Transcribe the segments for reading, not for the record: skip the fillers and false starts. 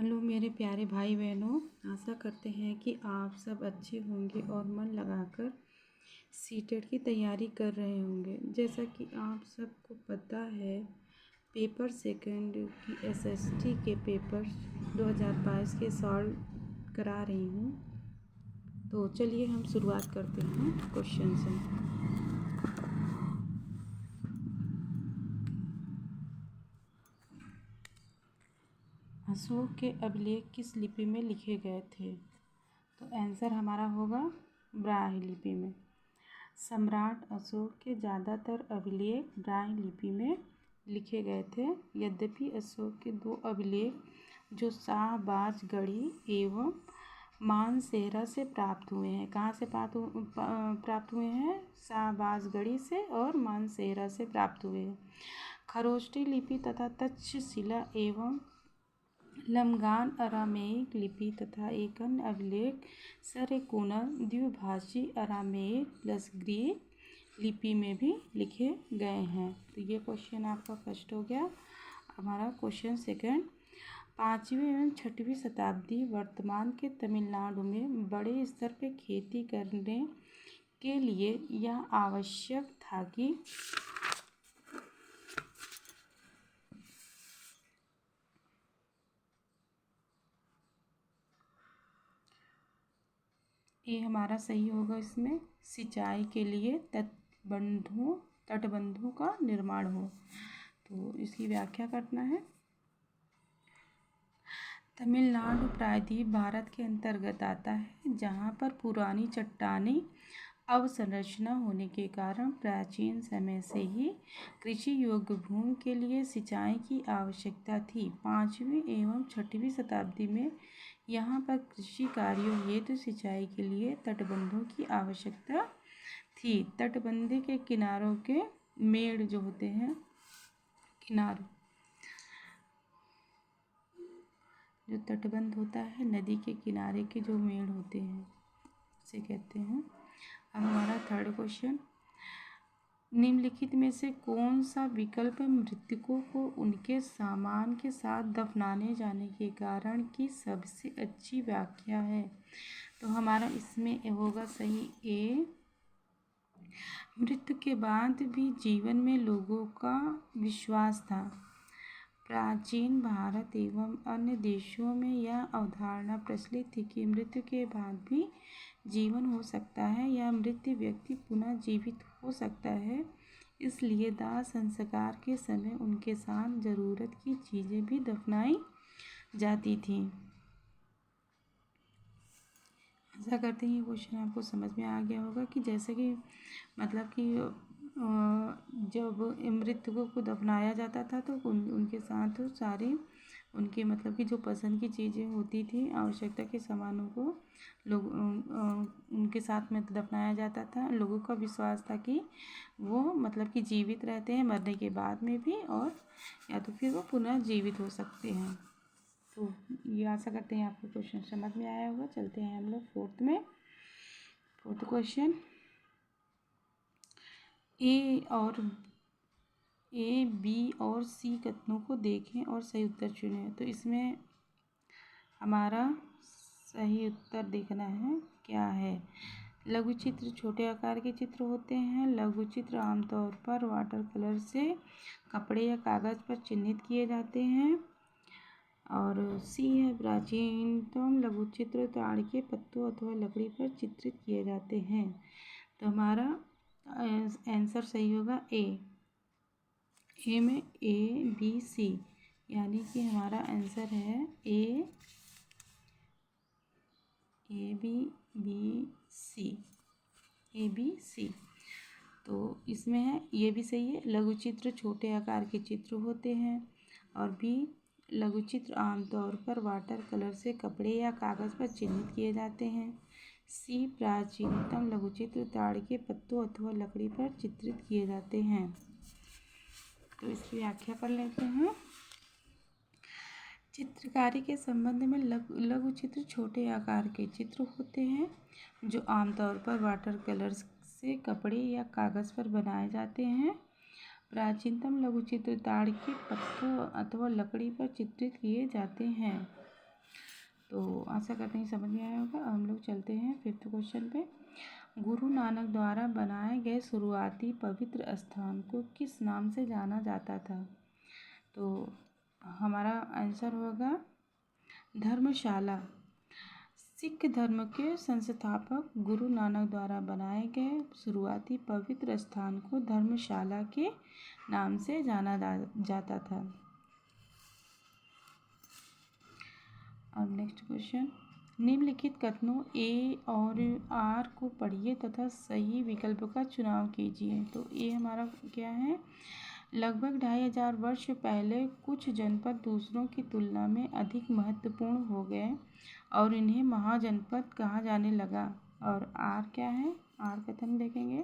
Hello मेरे प्यारे भाई बहनों, आशा करते हैं कि आप सब अच्छे होंगे और मन लगाकर सीटेट की तैयारी कर रहे होंगे। जैसा कि आप सबको पता है, पेपर सेकंड की एसएसटी के पेपर 2022 के सॉल्व करा रही हूँ। तो चलिए हम शुरुआत करते हैं क्वेश्चन से। अशोक के अभिलेख किस लिपि में लिखे गए थे? तो आंसर हमारा होगा ब्राह्मी लिपि में। सम्राट अशोक के ज़्यादातर अभिलेख ब्राह्मी लिपि में लिखे गए थे। यद्यपि अशोक के 2 अभिलेख जो शाहबाजगढ़ी एवं मानसेहरा से प्राप्त हुए हैं, कहाँ से प्राप्त हुए हैं? शाहबाजगढ़ी से और मानसेहरा से प्राप्त हुए हैं। खरोष्टी लिपि तथा तक्षशिला एवं लमगान अरामेइक लिपि तथा एक अन्य अभिलेख सरेकुना द्विभाषी अरामेइक लसग्रीक लिपि में भी लिखे गए हैं। तो ये क्वेश्चन आपका फर्स्ट हो गया। हमारा क्वेश्चन सेकंड, 5वीं एवं 6वीं शताब्दी वर्तमान के तमिलनाडु में बड़े स्तर पर खेती करने के लिए यह आवश्यक था कि ये हमारा सही होगा। इसमें सिंचाई के लिए तटबंधों का निर्माण हो। तो इसकी व्याख्या करना है। तमिलनाडु प्रायद्वीप भारत के अंतर्गत आता है, जहाँ पर पुरानी चट्टानी अवसंरचना होने के कारण प्राचीन समय से ही कृषि योग्य भूमि के लिए सिंचाई की आवश्यकता थी। 5वीं एवं 6वीं शताब्दी में यहाँ पर कृषि कार्यों हेतु सिंचाई के लिए तटबंधों की आवश्यकता थी। तटबंध के किनारों के मेड़ जो होते हैं, जो तटबंध होता है, नदी के किनारे के जो मेड़ होते हैं उसे कहते हैं। अब हमारा थर्ड क्वेश्चन, निम्नलिखित में से कौन सा विकल्प मृतकों को उनके सामान के साथ दफनाने जाने के कारण की सबसे अच्छी व्याख्या है? तो हमारा इसमें होगा सही ए। मृत्यु के बाद भी जीवन में लोगों का विश्वास था। प्राचीन भारत एवं अन्य देशों में यह अवधारणा प्रचलित थी कि मृत्यु के बाद भी जीवन हो सकता है या मृत व्यक्ति पुनः जीवित हो सकता है। इसलिए दाह संस्कार के समय उनके साथ ज़रूरत की चीज़ें भी दफनाई जाती थीं। ऐसा करते ही क्वेश्चन आपको समझ में आ गया होगा कि जैसे कि मतलब कि जब मृतकों को दफनाया जाता था तो उनके साथ सारी उनके मतलब कि जो पसंद की चीज़ें होती थी, आवश्यकता के सामानों को लोग उनके साथ में दफनाया जाता था। लोगों का विश्वास था कि वो मतलब कि जीवित रहते हैं मरने के बाद में भी, और या तो फिर वो पुनः जीवित हो सकते हैं। तो ये आशा करते हैं आपको क्वेश्चन समझ में आया होगा। चलते हैं हम लोग फोर्थ क्वेश्चन। ए, बी और सी कथनों को देखें और सही उत्तर चुनें। तो इसमें हमारा सही उत्तर देखना है क्या है। लघु चित्र छोटे आकार के चित्र होते हैं। लघु चित्र आमतौर पर वाटर कलर से कपड़े या कागज़ पर चिन्हित किए जाते हैं। और सी है, प्राचीनतम लघु चित्र ताड़ के पत्तों अथवा लकड़ी पर चित्रित किए जाते हैं। तो हमारा आंसर सही होगा ए में ए बी सी, यानी कि हमारा आंसर है ए बी सी। तो इसमें है, ये भी सही है। लघु चित्र छोटे आकार के चित्र होते हैं। और बी, लघु चित्र आमतौर पर वाटर कलर से कपड़े या कागज़ पर चिन्हित किए जाते हैं। सी, प्राचीनतम लघु चित्र ताड़ के पत्तों अथवा लकड़ी पर चित्रित किए जाते हैं। तो इसकी व्याख्या कर लेते हैं। चित्रकारी के संबंध में लघु चित्र छोटे आकार के चित्र होते हैं जो आमतौर पर वाटर कलर से कपड़े या कागज़ पर बनाए जाते हैं। प्राचीनतम लघु चित्र ताड़ के पत्तों अथवा लकड़ी पर चित्रित किए जाते हैं। तो आशा करते हैं समझ में आया होगा। हम लोग चलते हैं 5th क्वेश्चन पे। गुरु नानक द्वारा बनाए गए शुरुआती पवित्र स्थान को किस नाम से जाना जाता था? तो हमारा आंसर होगा धर्मशाला। सिख धर्म के संस्थापक गुरु नानक द्वारा बनाए गए शुरुआती पवित्र स्थान को धर्मशाला के नाम से जाना जाता था। अब नेक्स्ट क्वेश्चन, निम्नलिखित कथनों ए और आर को पढ़िए तथा सही विकल्प का चुनाव कीजिए। तो ए हमारा क्या है? लगभग 2500 वर्ष पहले कुछ जनपद दूसरों की तुलना में अधिक महत्वपूर्ण हो गए और इन्हें महाजनपद कहा जाने लगा। और आर क्या है? आर कथन देखेंगे,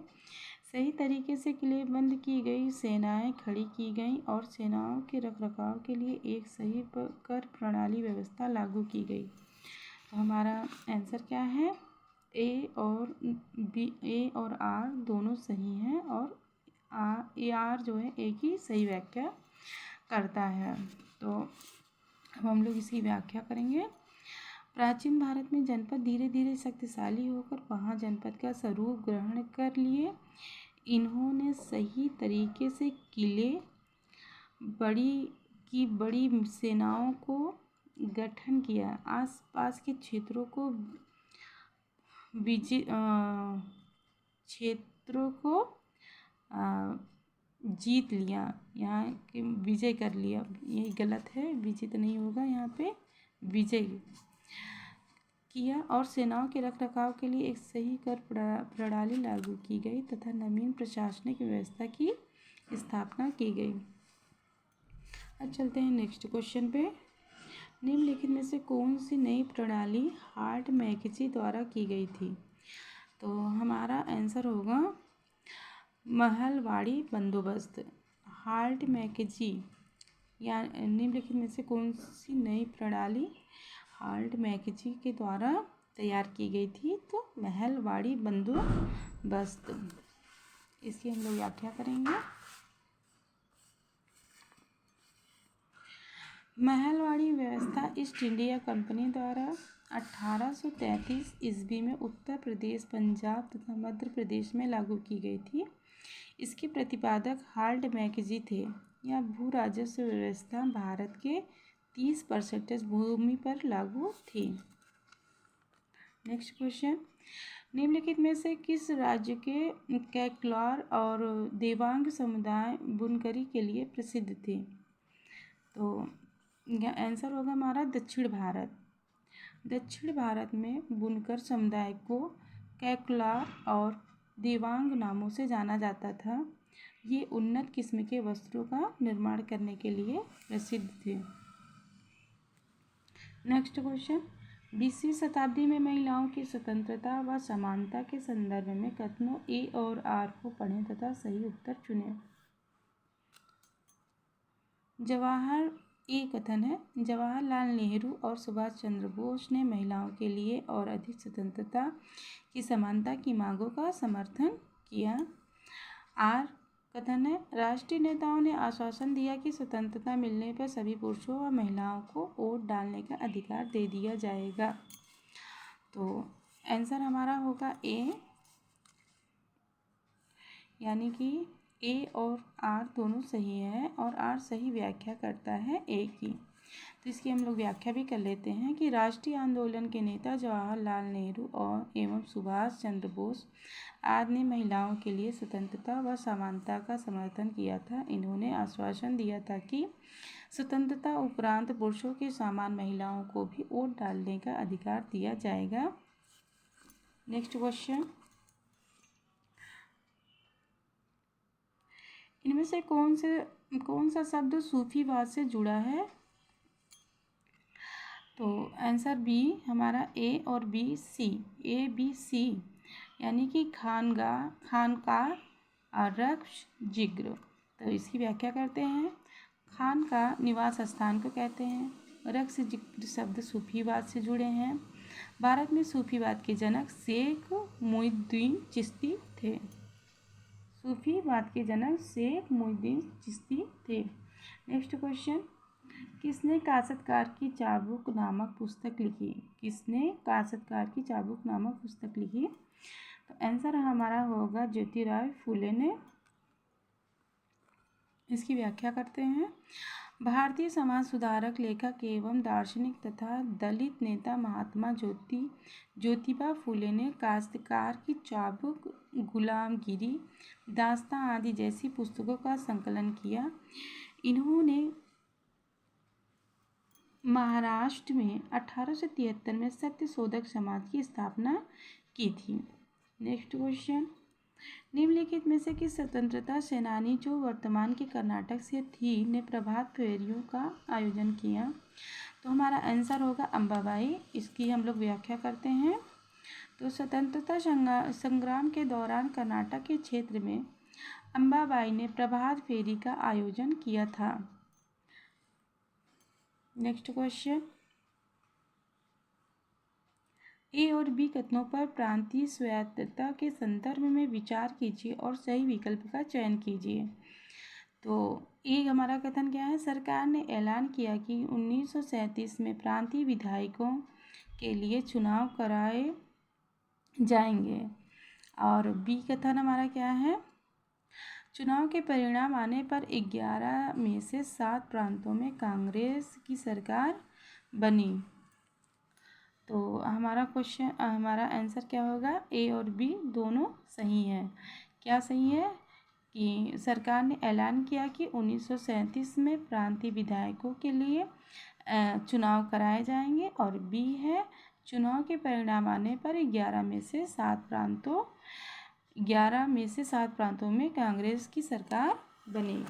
सही तरीके से किलेबंद की गई सेनाएं खड़ी की गईं और सेनाओं के रखरखाव के लिए एक सही कर प्रणाली व्यवस्था लागू की गई। तो हमारा आंसर क्या है? ए और आर दोनों सही हैं और आर जो है एक ही सही व्याख्या करता है। तो अब हम लोग इसकी व्याख्या करेंगे। प्राचीन भारत में जनपद धीरे धीरे शक्तिशाली होकर महाजनपद का स्वरूप ग्रहण कर लिए। इन्होंने सही तरीके से किले, बड़ी सेनाओं को गठन किया, आसपास के क्षेत्रों को जीत लिया, यहाँ के विजय कर लिया। ये गलत है, विजित नहीं होगा, यहाँ पे विजय किया और सेनाओं के रखरखाव के लिए एक सही कर प्रणाली लागू की गई तथा नवीन प्रशासनिक व्यवस्था की स्थापना की गई। अब चलते हैं नेक्स्ट क्वेश्चन पे। निम्नलिखित में से कौन सी नई प्रणाली हार्ट मैकेजी द्वारा की गई थी? तो हमारा आंसर होगा महलवाड़ी बंदोबस्त। हार्ट मैकेजी या निम्नलिखित में से कौन सी नई प्रणाली हार्ट मैकेजी के द्वारा तैयार की गई थी? तो महलवाड़ी बंदोबस्त। इसकी हम लोग व्याख्या करेंगे। महलवाड़ी व्यवस्था ईस्ट इंडिया कंपनी द्वारा 1833 ईस्वी में उत्तर प्रदेश, पंजाब तथा मध्य प्रदेश में लागू की गई थी। इसके प्रतिपादक हार्ट मैकेजी थे। यह भू राजस्व व्यवस्था भारत के 30% भूमि पर लागू थी। नेक्स्ट क्वेश्चन, निम्नलिखित में से किस राज्य के कैकलॉर और देवांग समुदाय बुनकरी के लिए प्रसिद्ध थे? तो आंसर होगा हमारा दक्षिण भारत। दक्षिण भारत में बुनकर समुदाय को कैकलॉर और देवांग नामों से जाना जाता था। ये उन्नत किस्म के वस्त्रों का निर्माण करने के लिए प्रसिद्ध थे। नेक्स्ट क्वेश्चन, 20वीं शताब्दी में महिलाओं की स्वतंत्रता व समानता के संदर्भ में कथनों ए और आर को पढ़ें तथा सही उत्तर चुनें। ए कथन है, जवाहरलाल नेहरू और सुभाष चंद्र बोस ने महिलाओं के लिए और अधिक स्वतंत्रता की समानता की मांगों का समर्थन किया। आर कथन है, राष्ट्रीय नेताओं ने आश्वासन दिया कि स्वतंत्रता मिलने पर सभी पुरुषों व महिलाओं को वोट डालने का अधिकार दे दिया जाएगा। तो आंसर हमारा होगा ए, यानी कि ए और आर दोनों सही है और आर सही व्याख्या करता है ए की। तो इसकी हम लोग व्याख्या भी कर लेते हैं कि राष्ट्रीय आंदोलन के नेता जवाहरलाल नेहरू और एवं सुभाष चंद्र बोस आदि ने महिलाओं के लिए स्वतंत्रता व समानता का समर्थन किया था। इन्होंने आश्वासन दिया था कि स्वतंत्रता उपरांत पुरुषों के समान महिलाओं को भी वोट डालने का अधिकार दिया जाएगा। नेक्स्ट क्वेश्चन, इनमें से कौन सा शब्द सूफीवाद से जुड़ा है? तो आंसर बी हमारा ए और B C, A B C, यानी कि खानगाह, खानकाह और रक्श जिग्र। तो इसकी व्याख्या करते हैं। खानकाह निवास स्थान को कहते हैं। रक्श जिग्र शब्द सूफीवाद से जुड़े हैं। भारत में सूफीवाद के जनक शेख मुईनुद्दीन चिश्ती थे। सूफीवाद के जनक शेख मुईनुद्दीन चिश्ती थे। नेक्स्ट क्वेश्चन, किसने काश्तकार की चाबुक नामक पुस्तक लिखी? किसने काश्तकार की चाबुक नामक पुस्तक लिखी? तो आंसर हमारा होगा ज्योतिराव फूले ने। इसकी व्याख्या करते हैं। भारतीय समाज सुधारक, लेखक एवं दार्शनिक तथा दलित नेता महात्मा ज्योतिबा फूले ने काश्तकार की चाबुक, गुलामगिरी, दास्तां आदि जैसी पुस्तकों का संकलन किया। इन्होंने महाराष्ट्र में 1873 में सत्यशोधक समाज की स्थापना की थी। नेक्स्ट क्वेश्चन, निम्नलिखित में से किस स्वतंत्रता सेनानी जो वर्तमान के कर्नाटक से थी ने प्रभात फेरियों का आयोजन किया? तो हमारा आंसर होगा अंबाबाई। इसकी हम लोग व्याख्या करते हैं। तो स्वतंत्रता संग्राम के दौरान कर्नाटक के क्षेत्र में अंबाबाई ने प्रभात फेरी का आयोजन किया था। नेक्स्ट क्वेश्चन, ए और बी कथनों पर प्रांतीय स्वायत्तता के संदर्भ में विचार कीजिए और सही विकल्प का चयन कीजिए। तो ए हमारा कथन क्या है? सरकार ने ऐलान किया कि 1937 में प्रांतीय विधायकों के लिए चुनाव कराए जाएंगे। और बी कथन हमारा क्या है? चुनाव के परिणाम आने पर 11 में से 7 प्रांतों में कांग्रेस की सरकार बनी। तो हमारा आंसर क्या होगा? ए और बी दोनों सही है। क्या सही है? कि सरकार ने ऐलान किया कि 1937 में प्रांतीय विधायकों के लिए चुनाव कराए जाएंगे। और बी है, चुनाव के परिणाम आने पर 11 में से 7 प्रांतों में कांग्रेस की सरकार बनी।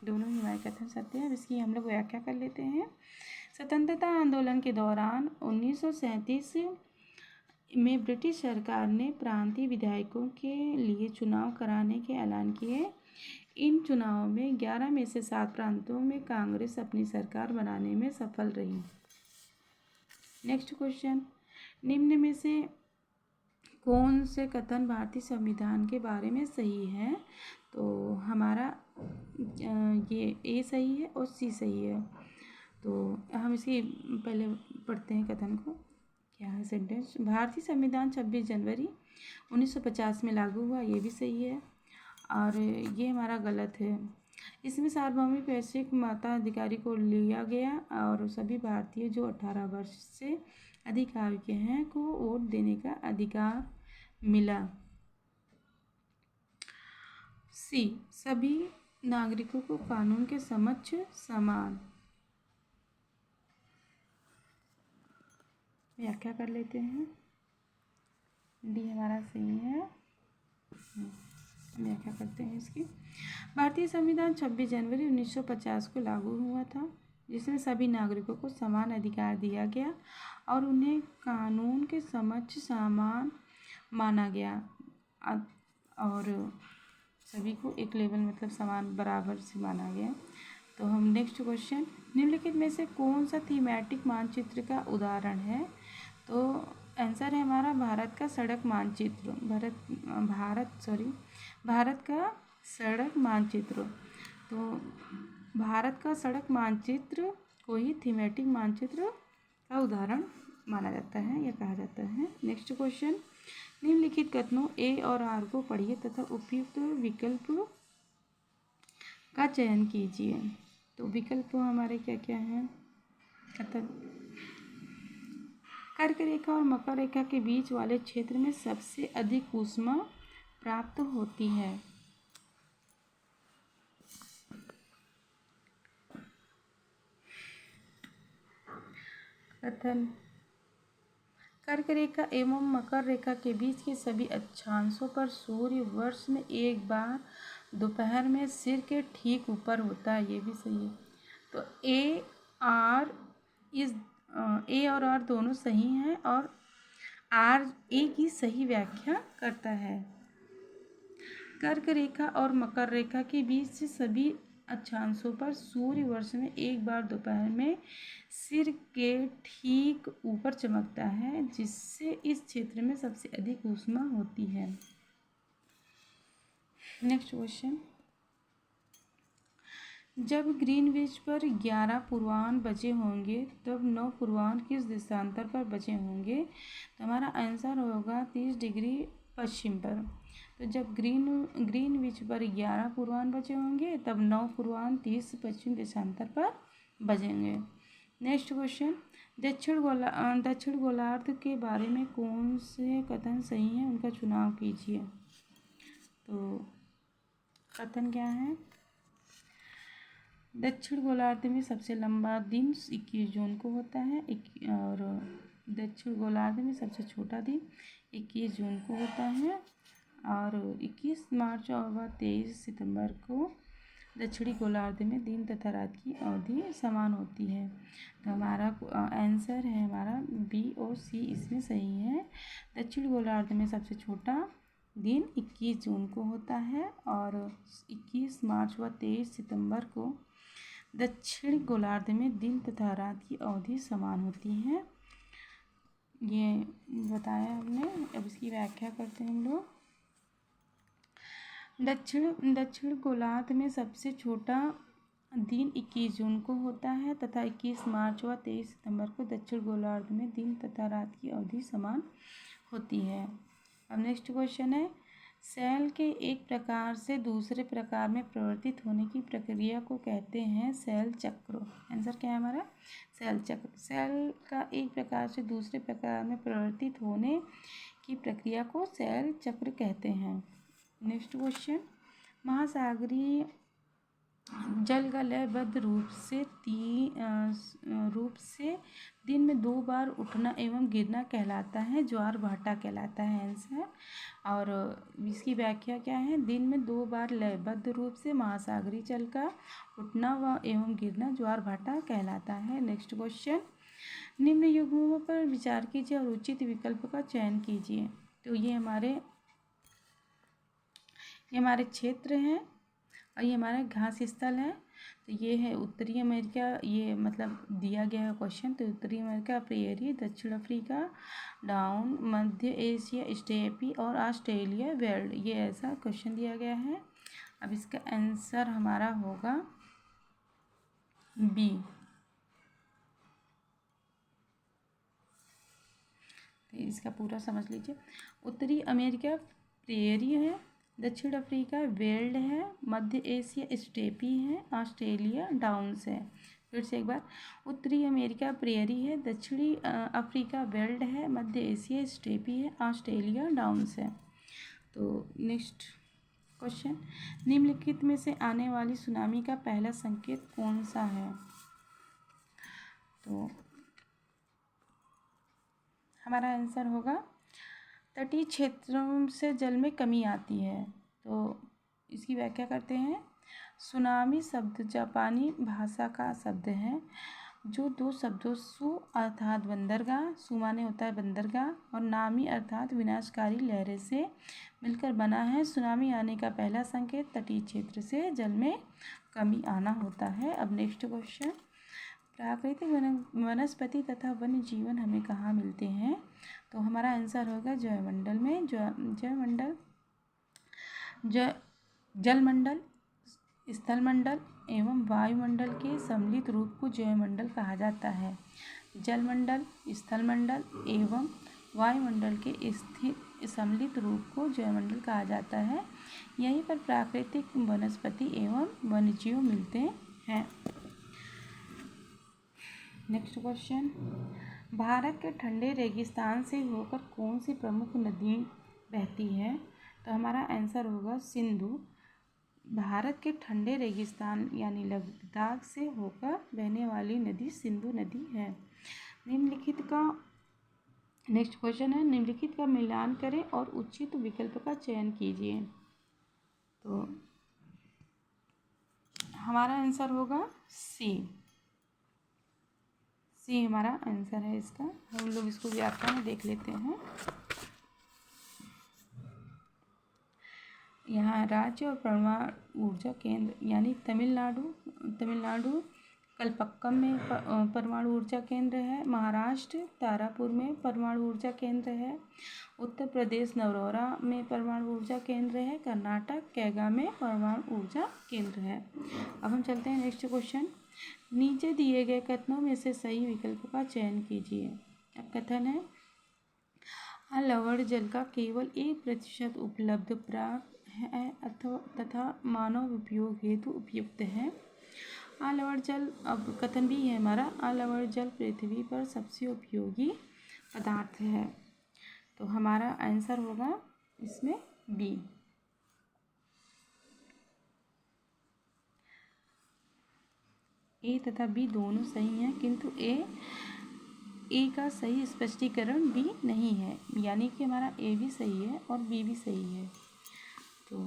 दोनों ही हमारे कथन सत्य है। अब इसकी हम लोग व्याख्या कर लेते हैं। स्वतंत्रता आंदोलन के दौरान 1937 में ब्रिटिश सरकार ने प्रांतीय विधायकों के लिए चुनाव कराने के ऐलान किए। इन चुनावों में 11 में से 7 प्रांतों में कांग्रेस अपनी सरकार बनाने में सफल रही। नेक्स्ट क्वेश्चन, निम्न में से कौन से कथन भारतीय संविधान के बारे में सही है? तो हमारा ये ए सही है और सी सही है। तो हम इसकी पहले पढ़ते हैं कथन को। क्या है सेंटेंस? भारतीय संविधान 26 जनवरी 1950 में लागू हुआ, ये भी सही है। और ये हमारा गलत है। इसमें सार्वभौमिक वैश्विक मताधिकार को लिया गया और सभी भारतीय जो 18 वर्ष से अधिक आयु के हैं को वोट देने का अधिकार मिला। सी, सभी नागरिकों को कानून के समक्ष समान। व्याख्या कर लेते हैं। डी हमारा सही है। व्याख्या करते हैं इसकी। भारतीय संविधान 26 जनवरी 1950 को लागू हुआ था, जिसमें सभी नागरिकों को समान अधिकार दिया गया और उन्हें कानून के समक्ष समान माना गया। और सभी को एक लेवल मतलब समान बराबर से माना गया। तो हम नेक्स्ट क्वेश्चन, निम्नलिखित में से कौन सा थीमेटिक मानचित्र का उदाहरण है? तो आंसर है हमारा भारत का सड़क मानचित्र। भारत का सड़क मानचित्र। तो भारत का सड़क मानचित्र को ही थीमेटिक मानचित्र का उदाहरण माना जाता है या कहा जाता है। नेक्स्ट क्वेश्चन, निम्नलिखित कथनों ए और आर को पढ़िए तथा उपयुक्त विकल्प का चयन कीजिए। तो विकल्प हमारे क्या क्या हैं? कथन, कर्क रेखा और मकर रेखा के बीच वाले क्षेत्र में सबसे अधिक ऊष्मा प्राप्त होती है। कथन, कर्क रेखा एवं मकर रेखा के बीच के सभी अक्षांशों पर सूर्य वर्ष में एक बार दोपहर में सिर के ठीक ऊपर होता है, ये भी सही है। तो ए और आर दोनों सही हैं और आर ए की सही व्याख्या करता है। कर्क रेखा और मकर रेखा के बीच से सभी अक्षांशों पर सूर्य वर्ष में एक बार दोपहर में सिर के ठीक ऊपर चमकता है, जिससे इस क्षेत्र में सबसे अधिक ऊष्मा होती है। नेक्स्ट क्वेश्चन, जब ग्रीनविच पर 11 पूर्वाह्न बजे होंगे तब 9 पूर्वाह्न किस देशांतर पर बजे होंगे? तो हमारा आंसर होगा 30 डिग्री पश्चिम पर। तो जब ग्रीनविच पर 11 पूर्वाह्न बजे होंगे तब 9 पूर्वाह्न 30 पश्चिम देशांतर पर बजेंगे। नेक्स्ट क्वेश्चन, दक्षिण गोलार्ध के बारे में कौन से कथन सही हैं, उनका चुनाव कीजिए। तो कथन क्या है? दक्षिण गोलार्ध में सबसे लंबा दिन 21 जून को होता है और दक्षिण गोलार्ध में सबसे छोटा दिन 21 जून को होता है और 21 मार्च और 23 सितंबर को दक्षिणी गोलार्ध में दिन तथा रात की अवधि समान होती है। तो हमारा आंसर है हमारा बी और सी इसमें सही है। दक्षिण गोलार्ध में सबसे छोटा दिन 21 जून को होता है और 21 मार्च व 23 सितंबर को दक्षिण गोलार्ध में दिन तथा रात की अवधि समान होती है। ये बताया हमने। अब इसकी व्याख्या करते हैं हम लोग। दक्षिण गोलार्ध में सबसे छोटा दिन 21 जून को होता है तथा 21 मार्च व 23 सितंबर को दक्षिण गोलार्ध में दिन तथा रात की अवधि समान होती है। अब नेक्स्ट क्वेश्चन है, सेल के एक प्रकार से दूसरे प्रकार में परिवर्तित होने की प्रक्रिया को कहते हैं सेल चक्र। आंसर क्या है हमारा? सेल चक्र। सेल का एक प्रकार से दूसरे प्रकार में परिवर्तित होने की प्रक्रिया को सेल चक्र कहते हैं। नेक्स्ट क्वेश्चन, महासागरीय जल का लयबद्ध रूप से दिन में 2 बार उठना एवं गिरना कहलाता है, ज्वार भाटा कहलाता है आंसर। और इसकी व्याख्या क्या है? दिन में 2 बार लयबद्ध रूप से महासागरीय जल का उठना व एवं गिरना ज्वार भाटा कहलाता है। नेक्स्ट क्वेश्चन, निम्न युग्मों पर विचार कीजिए और उचित विकल्प का चयन कीजिए। तो ये हमारे क्षेत्र हैं और ये हमारा घास स्थल है। तो ये है उत्तरी अमेरिका, ये मतलब दिया गया है क्वेश्चन। तो उत्तरी अमेरिका, प्रेयरी, दक्षिण अफ्रीका डाउन, मध्य एशिया स्टेपी और ऑस्ट्रेलिया वेल्ड, ये ऐसा क्वेश्चन दिया गया है। अब इसका आंसर हमारा होगा बी। तो इसका पूरा समझ लीजिए। उत्तरी अमेरिका प्रेयरी है, दक्षिण अफ्रीका वेल्ड है, मध्य एशिया स्टेपी है, ऑस्ट्रेलिया डाउन्स है। फिर से एक बार, उत्तरी अमेरिका प्रेयरी है, दक्षिणी अफ्रीका वेल्ड है, मध्य एशिया स्टेपी है, ऑस्ट्रेलिया डाउन्स है। तो नेक्स्ट क्वेश्चन, निम्नलिखित में से आने वाली सुनामी का पहला संकेत कौन सा है? तो हमारा आंसर होगा तटीय क्षेत्रों से जल में कमी आती है। तो इसकी व्याख्या करते हैं। सुनामी शब्द जापानी भाषा का शब्द है जो 2 शब्दों सु अर्थात बंदरगाह, सु माने होता है बंदरगाह, और नामी अर्थात विनाशकारी लहरें से मिलकर बना है। सुनामी आने का पहला संकेत तटीय क्षेत्र से जल में कमी आना होता है। अब नेक्स्ट क्वेश्चन, प्राकृतिक वनस्पति तथा वन्य जीवन हमें कहाँ मिलते हैं? तो हमारा आंसर होगा जलमंडल में। जलमंडल, स्थलमंडल एवं वायुमंडल के सम्मिलित रूप को जैवमंडल कहा जाता है। जलमंडल, स्थलमंडल एवं वायुमंडल के स्थित सम्मिलित रूप को जैवमंडल कहा जाता है। यहीं पर प्राकृतिक वनस्पति एवं वन्यजीव मिलते हैं। नेक्स्ट क्वेश्चन, भारत के ठंडे रेगिस्तान से होकर कौन सी प्रमुख नदी बहती है? तो हमारा आंसर होगा सिंधु। भारत के ठंडे रेगिस्तान यानी लद्दाख से होकर बहने वाली नदी सिंधु नदी है। निम्नलिखित का नेक्स्ट क्वेश्चन है, निम्नलिखित का मिलान करें और उचित विकल्प का चयन कीजिए। तो हमारा आंसर होगा सी। सी हमारा आंसर है इसका। हम लोग इसको व्याख्या में देख लेते हैं। यहाँ राज्य और परमाणु ऊर्जा केंद्र यानी तमिलनाडु कलपक्कम में परमाणु ऊर्जा केंद्र है। महाराष्ट्र तारापुर में परमाणु ऊर्जा केंद्र है। उत्तर प्रदेश नवरोरा में परमाणु ऊर्जा केंद्र है। कर्नाटक कैगा में परमाणु ऊर्जा केंद्र है। अब हम चलते हैं नेक्स्ट क्वेश्चन। नीचे दिए गए कथनों में से सही विकल्प का चयन कीजिए। अब कथन है, लवण जल का केवल 1% उपलब्ध प्राप्त है तथा मानव उपयोग हेतु उपयुक्त है। लवण जल, अब कथन भी है हमारा, लवण जल पृथ्वी पर सबसे उपयोगी पदार्थ है। तो हमारा आंसर होगा इसमें बी। ए तथा बी दोनों सही हैं, किंतु ए का सही स्पष्टीकरण बी नहीं है, यानी कि हमारा ए भी सही है और बी भी सही है। तो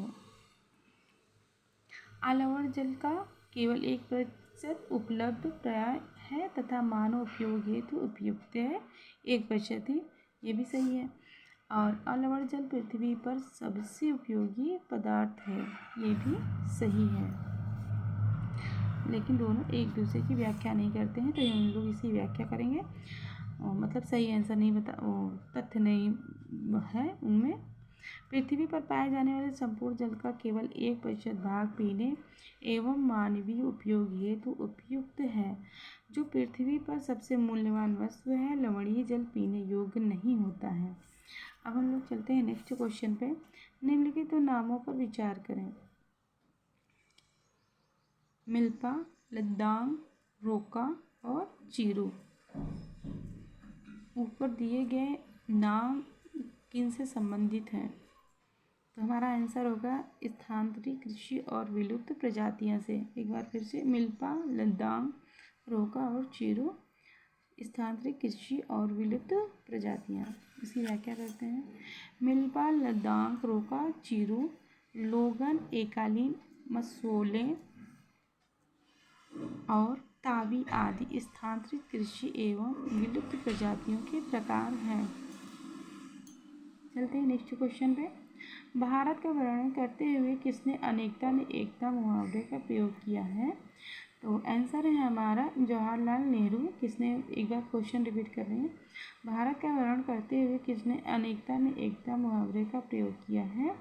लवण जल का केवल 1% उपलब्ध प्राय है तथा मानव उपयोग हेतु उपयुक्त है, 1% ही, ये भी सही है। और अलवण जल पृथ्वी पर सबसे उपयोगी पदार्थ है, ये भी सही है। लेकिन दोनों एक दूसरे की व्याख्या नहीं करते हैं, तो हम लोग इसी व्याख्या करेंगे। मतलब सही आंसर नहीं तथ्य नहीं है उनमें। पृथ्वी पर पाए जाने वाले संपूर्ण जल का केवल 1% भाग पीने एवं मानवीय उपयोग हेतु उपयुक्त है। जो पृथ्वी पर सबसे मूल्यवान वस्तु है, लवणीय जल पीने योग्य नहीं होता है। अब हम लोग चलते हैं नेक्स्ट क्वेश्चन पे। निम्नलिखित तो नामों पर विचार करें। मिल्पा, लद्दाख, रोका और चीरू। ऊपर दिए गए नाम किन से संबंधित हैं? तो हमारा आंसर होगा स्थानांतरित कृषि और विलुप्त प्रजातियों से। एक बार फिर से, मिल्पा, लद्दाख, रोका और चीरू स्थानांतरित कृषि और विलुप्त प्रजातियाँ। इसकी व्याख्या करते हैं। मिल्पा, लद्दाख, रोका, चीरू, लोगन, एकालीन, मसोले और ताबी आदि स्थानांतरित कृषि एवं विलुप्त प्रजातियों के प्रकार हैं। चलते हैं नेक्स्ट क्वेश्चन पे। भारत का वर्णन करते हुए किसने अनेकता में एकता मुहावरे का प्रयोग किया है? तो आंसर है हमारा जवाहरलाल नेहरू। किसने, एक बार क्वेश्चन रिपीट कर रहे हैं। भारत का वर्णन करते हुए किसने अनेकता में एकता मुहावरे का प्रयोग किया है?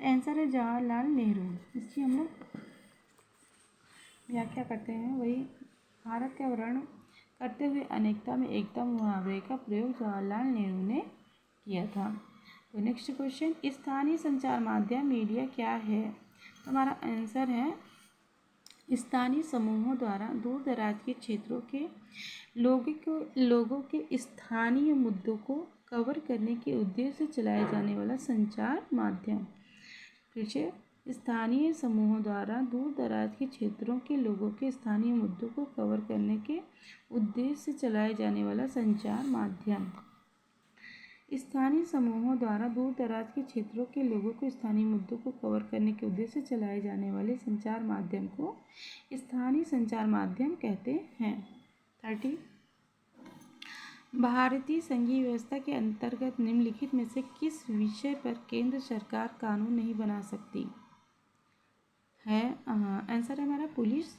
आंसर है जवाहरलाल नेहरू। इसकी हम लोग व्याख्या करते हैं। वही, भारत का वर्णन करते हुए अनेकता में एकता मुहावरे का प्रयोग जवाहरलाल नेहरू ने किया था। तो नेक्स्ट क्वेश्चन, स्थानीय संचार माध्यम मीडिया क्या है? तो हमारा आंसर है स्थानीय समूहों द्वारा दूर दराज के क्षेत्रों के लोगों के स्थानीय मुद्दों को कवर करने के उद्देश्य से चलाया जाने वाला संचार माध्यम। फिर से, स्थानीय समूहों द्वारा दूर दराज के क्षेत्रों के लोगों के स्थानीय मुद्दों को कवर करने के उद्देश्य से चलाए जाने वाला संचार माध्यम। स्थानीय समूहों द्वारा दूर दराज के क्षेत्रों के लोगों को स्थानीय मुद्दों को कवर करने के उद्देश्य से चलाए जाने वाले संचार माध्यम को स्थानीय संचार माध्यम कहते हैं। 30, भारतीय संघीय व्यवस्था के अंतर्गत निम्नलिखित में से किस विषय पर केंद्र सरकार कानून नहीं बना सकती है? आंसर है हमारा पुलिस,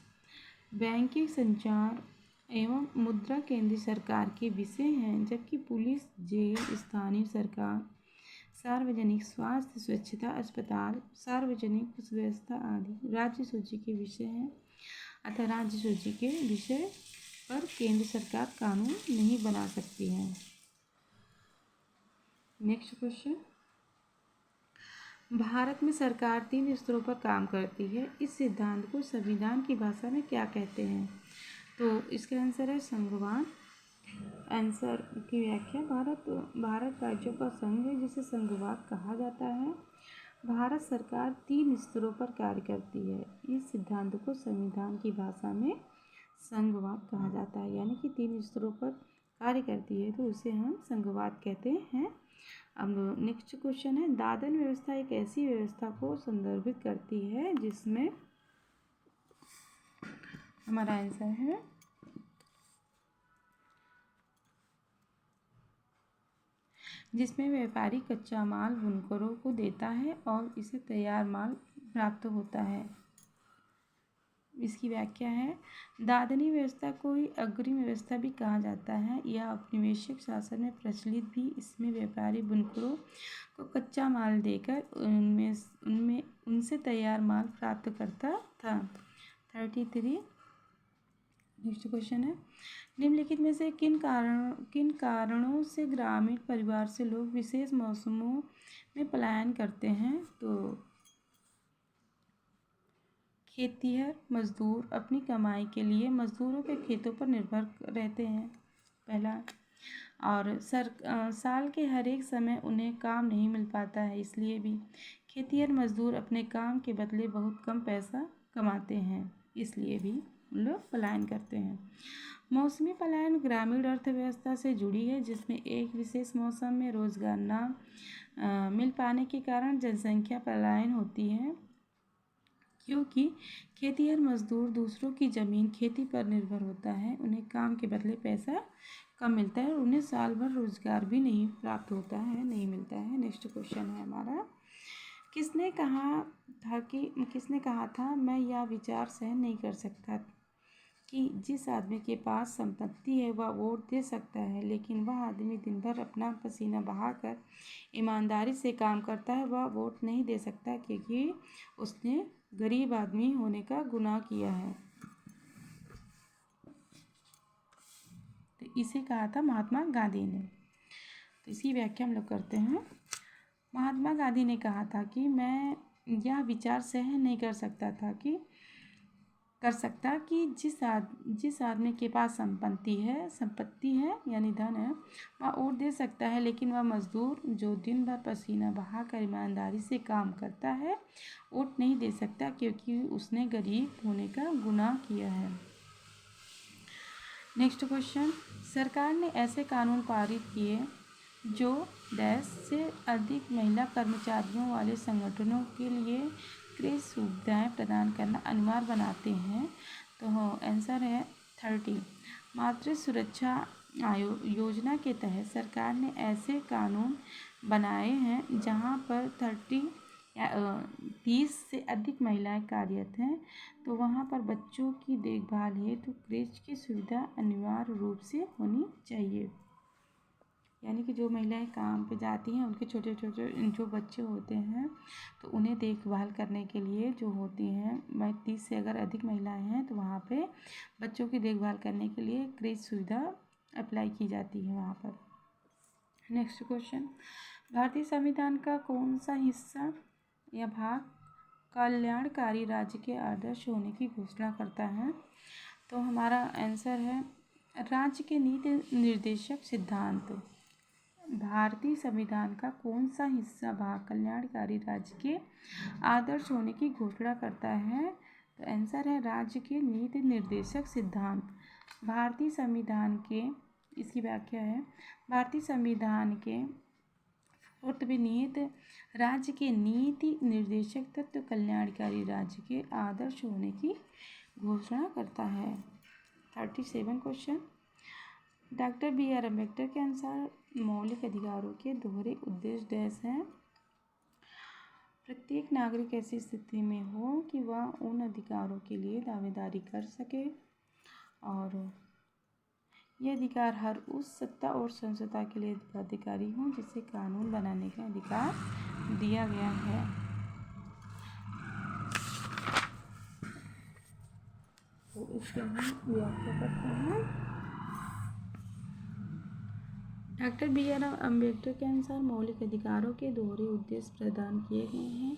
बैंकिंग, संचार एवं मुद्रा केंद्र सरकार के विषय हैं, जबकि पुलिस, जेल, स्थानीय सरकार, सार्वजनिक स्वास्थ्य, स्वच्छता, अस्पताल, सार्वजनिक व्यवस्था आदि राज्य सूची के विषय हैं। अतः राज्य सूची के विषय पर केंद्र सरकार कानून नहीं बना सकती है। नेक्स्ट क्वेश्चन, भारत में सरकार 3 स्तरों पर काम करती है। इस सिद्धांत को संविधान की भाषा में क्या कहते हैं? तो इसका आंसर है संघवाद। आंसर की व्याख्या, भारत राज्यों का संघ है जिसे संघवाद कहा जाता है। भारत सरकार 3 स्तरों पर कार्य करती है। इस सिद्धांत को संविधान की भाषा में संघवाद कहा जाता है, यानी कि 3 स्तरों पर कार्य करती है, तो उसे हम संघवाद कहते हैं। अब नेक्स्ट क्वेश्चन है, दादन व्यवस्था एक ऐसी व्यवस्था को संदर्भित करती है जिसमें, हमारा आंसर है जिसमें व्यापारी कच्चा माल बुनकरों को देता है और इसे तैयार माल प्राप्त होता है। इसकी व्याख्या है, दादनी व्यवस्था को ही अग्रिम व्यवस्था भी कहा जाता है। यह औपनिवेशिक शासन में प्रचलित भी। इसमें व्यापारी बुनकरों को कच्चा माल देकर उनसे तैयार माल प्राप्त करता था। 33 नेक्स्ट क्वेश्चन है, निम्नलिखित में से किन कारणों से ग्रामीण परिवार से लोग विशेष मौसमों में पलायन करते हैं? तो खेतिहर मजदूर अपनी कमाई के लिए मजदूरों के खेतों पर निर्भर रहते हैं, पहला। और साल के हर एक समय उन्हें काम नहीं मिल पाता है, इसलिए भी खेतिहर मजदूर अपने काम के बदले बहुत कम पैसा कमाते हैं, इसलिए भी उन लोग पलायन करते हैं। मौसमी पलायन ग्रामीण अर्थव्यवस्था से जुड़ी है, जिसमें एक विशेष मौसम में रोजगार न मिल पाने के कारण जनसंख्या पलायन होती है, क्योंकि खेतिहर मजदूर दूसरों की ज़मीन खेती पर निर्भर होता है। उन्हें काम के बदले पैसा कम मिलता है और उन्हें साल भर रोजगार भी नहीं प्राप्त होता है, नहीं मिलता है। नेक्स्ट क्वेश्चन है हमारा, किसने कहा था मैं यह विचार सहन नहीं कर सकता कि जिस आदमी के पास संपत्ति है वह वोट दे सकता है, लेकिन वह आदमी दिन भर अपना पसीना बहाकर ईमानदारी से काम करता है, वह वोट नहीं दे सकता क्योंकि उसने गरीब आदमी होने का गुनाह किया है। तो इसे कहा था महात्मा गांधी ने। तो इसकी व्याख्या हम लोग करते हैं। महात्मा गांधी ने कहा था कि मैं यह विचार सहन नहीं कर सकता कि जिस आदमी के पास संपत्ति है यानी धन है, वह वोट दे सकता है, लेकिन वह मजदूर जो दिन भर पसीना बहाकर ईमानदारी से काम करता है वोट नहीं दे सकता क्योंकि उसने गरीब होने का गुनाह किया है। नेक्स्ट क्वेश्चन, सरकार ने ऐसे कानून पारित किए जो देश से अधिक महिला कर्मचारियों वाले संगठनों के लिए कृषि सुविधाएं प्रदान करना अनिवार्य बनाते हैं। तो आंसर है 30। मातृ सुरक्षा योजना के तहत सरकार ने ऐसे कानून बनाए हैं जहां पर 30 से अधिक महिलाएं कार्यरत हैं, तो वहां पर बच्चों की देखभाल हेतु क्रेच की सुविधा अनिवार्य रूप से होनी चाहिए। यानी कि जो महिलाएं काम पे जाती हैं उनके छोटे छोटे जो बच्चे होते हैं तो उन्हें देखभाल करने के लिए जो होती हैं 30 से अगर अधिक महिलाएं हैं तो वहाँ पे बच्चों की देखभाल करने के लिए क्रेच सुविधा अप्लाई की जाती है वहाँ पर। नेक्स्ट क्वेश्चन, भारतीय संविधान का कौन सा हिस्सा या भाग कल्याणकारी राज्य के आदर्श होने की घोषणा करता है? तो हमारा आंसर है राज्य के नीति निर्देशक सिद्धांत। भारतीय संविधान का कौन सा हिस्सा भाग कल्याणकारी राज्य के आदर्श होने की घोषणा करता है? तो आंसर है राज्य के नीति निर्देशक सिद्धांत। भारतीय संविधान के, इसकी व्याख्या है, भारतीय संविधान के 4th विनियत राज्य के नीति निर्देशक तत्व कल्याणकारी राज्य के आदर्श होने की घोषणा करता है। 37 क्वेश्चन, डॉक्टर बी.आर. अम्बेडकर के अनुसार मौलिक अधिकारों के दोहरे उद्देश्य डैश हैं। प्रत्येक नागरिक ऐसी स्थिति में हो कि वह उन अधिकारों के लिए दावेदारी कर सके और ये अधिकार हर उस सत्ता और संस्था के लिए अधिकारी हों जिसे कानून बनाने का अधिकार दिया गया है। तो इसके हम व्याख्या करते हैं। Doctor B R. अम्बेडकर के अनुसार मौलिक अधिकारों के दोहरे उद्देश्य प्रदान किए गए हैं,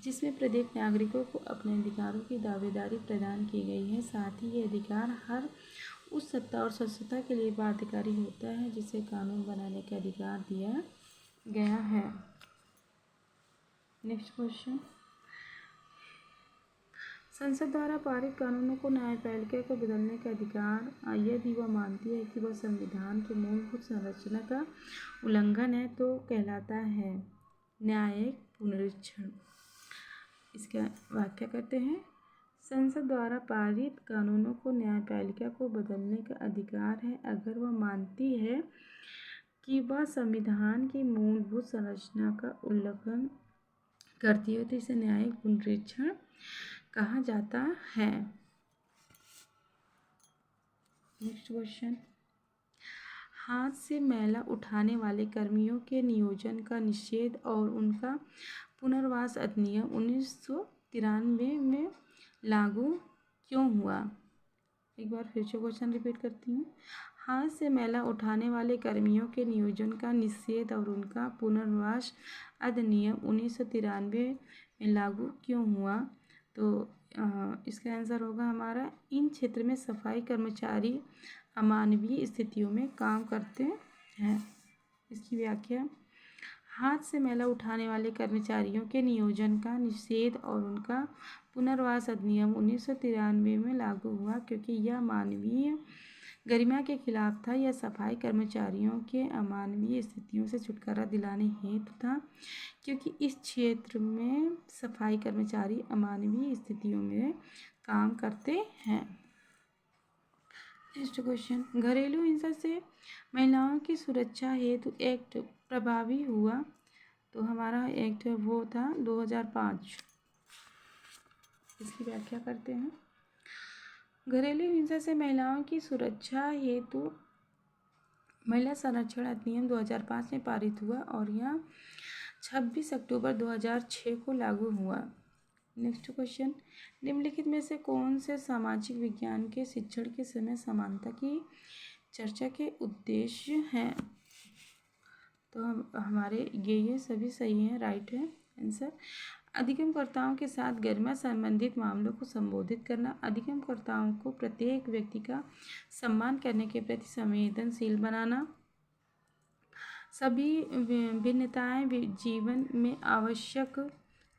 जिसमें प्रत्येक नागरिकों को अपने अधिकारों की दावेदारी प्रदान की गई है। साथ ही ये अधिकार हर उस सत्ता और संस्था के लिए बाध्यकारी होता है जिसे कानून बनाने का अधिकार दिया गया है। नेक्स्ट क्वेश्चन, संसद द्वारा पारित कानूनों को न्यायपालिका को बदलने का अधिकार यदि वह मानती है कि वह संविधान के मूलभूत संरचना का उल्लंघन है तो कहलाता है न्यायिक पुनरीक्षण। इसका व्याख्या करते हैं। संसद द्वारा पारित कानूनों को न्यायपालिका को बदलने का अधिकार है अगर वह मानती है कि वह संविधान की मूलभूत संरचना का उल्लंघन करती है, तो इसे न्यायिक पुनरीक्षण कहा जाता है। नेक्स्ट क्वेश्चन, हाथ से मैला उठाने वाले कर्मियों के नियोजन का निषेध और उनका पुनर्वास अधिनियम 1993 में लागू क्यों हुआ? एक बार फिर से क्वेश्चन रिपीट करती हूँ। हाथ से मैला उठाने वाले कर्मियों के नियोजन का निषेध और उनका पुनर्वास अधिनियम 1993 में लागू क्यों हुआ? तो इसका आंसर होगा हमारा, इन क्षेत्र में सफाई कर्मचारी अमानवीय स्थितियों में काम करते हैं। इसकी व्याख्या, हाथ से मैला उठाने वाले कर्मचारियों के नियोजन का निषेध और उनका पुनर्वास अधिनियम 1993 में लागू हुआ क्योंकि यह मानवीय गरिमा के खिलाफ था। यह सफाई कर्मचारियों के अमानवीय स्थितियों से छुटकारा दिलाने हेतु था, क्योंकि इस क्षेत्र में सफाई कर्मचारी अमानवीय स्थितियों में काम करते हैं। नेक्स्ट क्वेश्चन, घरेलू हिंसा से महिलाओं की सुरक्षा हेतु एक्ट प्रभावी हुआ? तो हमारा एक्ट वो था 2005। इसकी व्याख्या करते हैं। घरेलू हिंसा से महिलाओं की सुरक्षा हेतु महिला संरक्षण अधिनियम 2005 में पारित हुआ और यह 26 अक्टूबर 2006 को लागू हुआ। नेक्स्ट क्वेश्चन, निम्नलिखित में से कौन से सामाजिक विज्ञान के शिक्षण के समय समानता की चर्चा के उद्देश्य हैं? तो हमारे ये सभी सही हैं, राइट है आंसर। अधिगमकर्ताओं के साथ गरिमा संबंधित मामलों को संबोधित करना, अधिगमकर्ताओं को प्रत्येक व्यक्ति का सम्मान करने के प्रति संवेदनशील बनाना, सभी भिन्नताएं जीवन में आवश्यक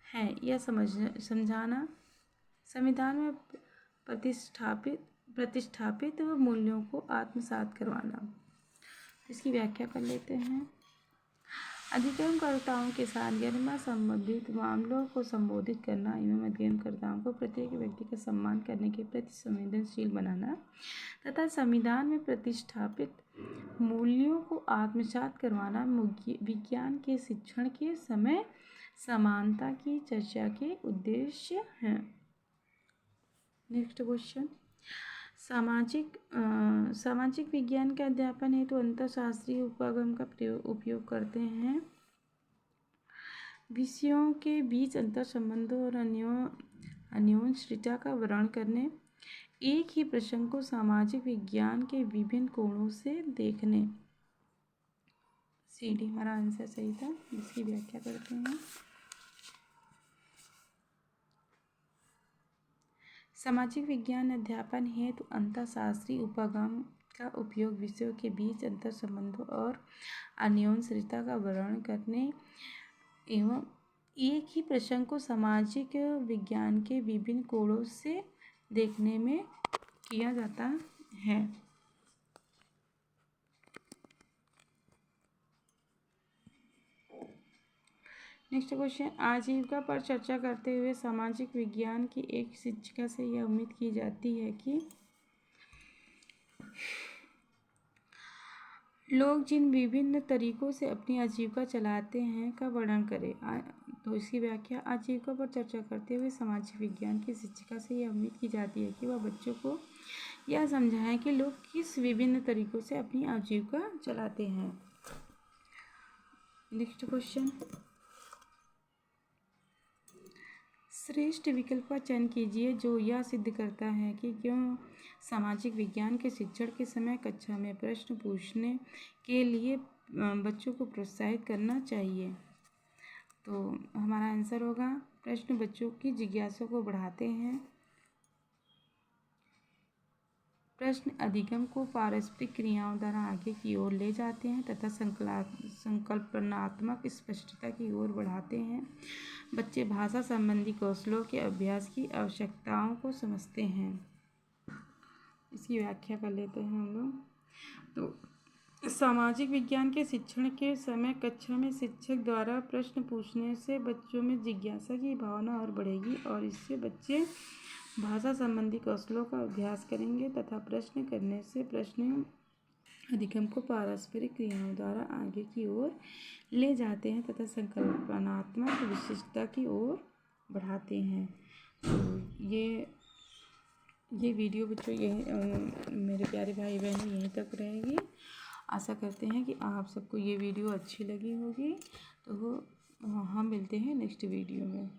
हैं यह समझाना, संविधान में प्रतिष्ठापित मूल्यों को आत्मसात करवाना। इसकी व्याख्या कर लेते हैं। अधिगमकर्ताओं के साथ गरिमा संबंधित मामलों को संबोधित करना एवं अधिगमकर्ताओं को प्रत्येक व्यक्ति का सम्मान करने के प्रति संवेदनशील बनाना तथा संविधान में प्रतिष्ठापित मूल्यों को आत्मसात करवाना विज्ञान के शिक्षण के समय समानता की चर्चा के उद्देश्य हैं। नेक्स्ट क्वेश्चन, सामाजिक विज्ञान के अध्यापन हेतु तो अंतरशास्त्रीय उपागम का उपयोग करते हैं। विषयों के बीच अंतर संबंधों और अन्योन्याश्रितता का वर्णन करने, एक ही प्रसंग को सामाजिक विज्ञान के विभिन्न कोणों से देखने। CD हमारा आंसर सही था। इसकी व्याख्या करते हैं। सामाजिक विज्ञान अध्यापन हेतु अंतरशास्त्रीय उपागम का उपयोग विषयों के बीच अंतर संबंधों और अन्योन्याश्रितता का वर्णन करने एवं एक ही प्रसंग को सामाजिक विज्ञान के विभिन्न कोणों से देखने में किया जाता है। नेक्स्ट क्वेश्चन, आजीविका पर चर्चा करते हुए सामाजिक विज्ञान की एक शिक्षिका से यह उम्मीद की जाती है कि लोग जिन विभिन्न तरीकों से अपनी आजीविका चलाते हैं का वर्णन करें। तो इसकी व्याख्या, आजीविका पर चर्चा करते हुए सामाजिक विज्ञान की शिक्षिका से यह उम्मीद की जाती है कि वह बच्चों को यह समझाएं कि लोग किस विभिन्न तरीकों से अपनी आजीविका चलाते हैं। नेक्स्ट क्वेश्चन, श्रेष्ठ विकल्प का चयन कीजिए जो यह सिद्ध करता है कि क्यों सामाजिक विज्ञान के शिक्षण के समय कक्षा में प्रश्न पूछने के लिए बच्चों को प्रोत्साहित करना चाहिए। तो हमारा आंसर होगा, प्रश्न बच्चों की जिज्ञासा को बढ़ाते हैं। प्रश्न अधिगम को पारस्परिक क्रियाओं द्वारा आगे की ओर ले जाते हैं तथा संकल्पनात्मक स्पष्टता की ओर बढ़ाते हैं। बच्चे भाषा संबंधी कौशलों के अभ्यास की आवश्यकताओं को समझते हैं। इसकी व्याख्या कर लेते हैं हम लोग। तो सामाजिक विज्ञान के शिक्षण के समय कक्षा में शिक्षक द्वारा प्रश्न पूछने से बच्चों में जिज्ञासा की भावना और बढ़ेगी और इससे बच्चे भाषा संबंधी कौशलों का अभ्यास करेंगे तथा प्रश्न करने से प्रश्न अधिगम को पारस्परिक क्रियाओं द्वारा आगे की ओर ले जाते हैं तथा संकल्पनात्मक विशिष्टता की ओर बढ़ाते हैं। तो ये ये वीडियो बच्चों यही मेरे प्यारे भाई बहन यहीं तक रहेगी। आशा करते हैं कि आप सबको ये वीडियो अच्छी लगी होगी। तो हम मिलते हैं नेक्स्ट वीडियो में।